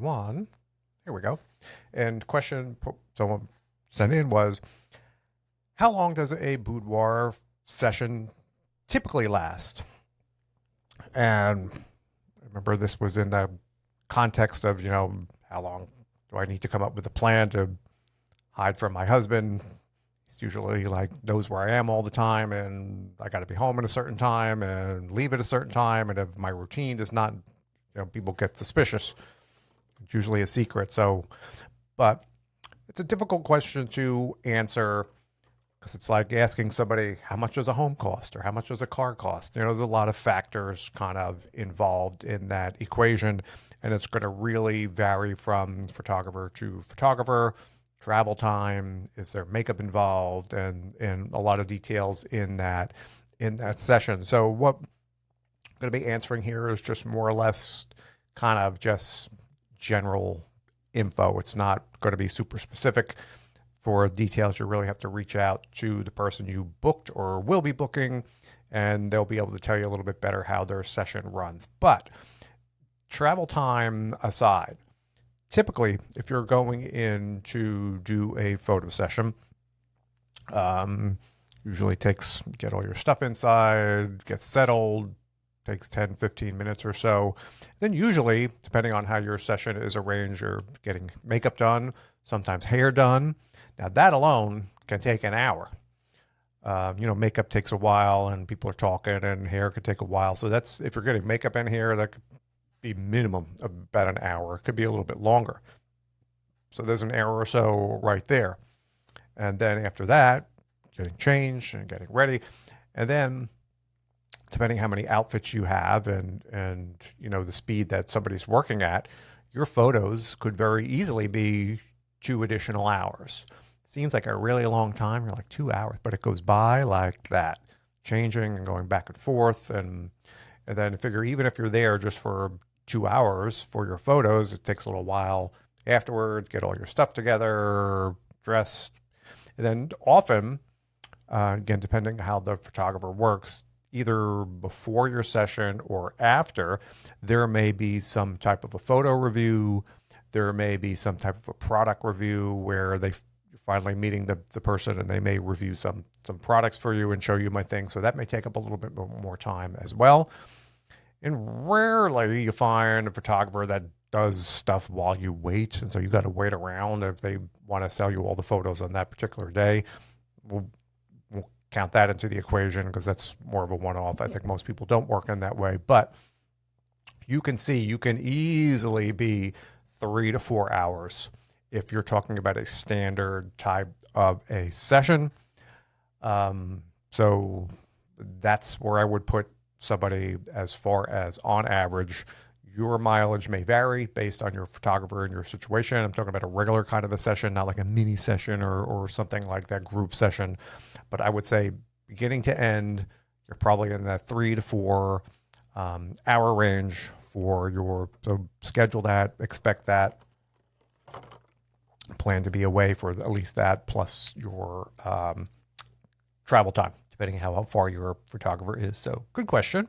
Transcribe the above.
one. Here we go. And question someone sent in was, how long does a boudoir session typically last? And remember, this was in the context of, how long do I need to come up with a plan to hide from my husband? He's usually knows where I am all the time, and I got to be home at a certain time and leave at a certain time. And if my routine is not, people get suspicious. It's usually a secret. So, but it's a difficult question to answer because it's like asking somebody, how much does a home cost or how much does a car cost? There's a lot of factors kind of involved in that equation, and it's going to really vary from photographer to photographer. Travel time, is there makeup involved, and a lot of details in that session. So what I'm going to be answering here is just more or less kind of just general info. It's not going to be super specific. For details, you really have to reach out to the person you booked or will be booking, and they'll be able to tell you a little bit better how their session runs. But travel time aside, typically, if you're going in to do a photo session, usually get all your stuff inside, get settled, takes 10, 15 minutes or so. Then usually, depending on how your session is arranged, you're getting makeup done, sometimes hair done. Now that alone can take an hour. Makeup takes a while and people are talking, and hair could take a while. So that's, if you're getting makeup and hair, that could be minimum of about an hour. It could be a little bit longer. So there's an hour or so right there. And then after that, getting changed and getting ready. And then depending how many outfits you have and the speed that somebody's working at, your photos could very easily be 2 additional hours. Seems like a really long time. You're like 2 hours, but it goes by like that, changing and going back and forth. And then figure, even if you're there just for 2 hours for your photos, it takes a little while afterwards, get all your stuff together, dressed. And then often, again, depending on how the photographer works, either before your session or after, there may be some type of a photo review. There may be some type of a product review where you're finally meeting the person, and they may review some products for you and show you my thing. So that may take up a little bit more time as well. And rarely you find a photographer that does stuff while you wait. And so you got to wait around if they want to sell you all the photos on that particular day. We'll count that into the equation because that's more of a one-off. I think most people don't work in that way. But you can easily be 3 to 4 hours if you're talking about a standard type of a session. So that's where I would put somebody as far as on average. Your mileage may vary based on your photographer and your situation. I'm talking about a regular kind of a session, not like a mini session or something like that, group session. But I would say beginning to end, you're probably in that 3 to 4 hour range so schedule that, expect that, plan to be away for at least that, plus your travel time, depending on how far your photographer is. So good question.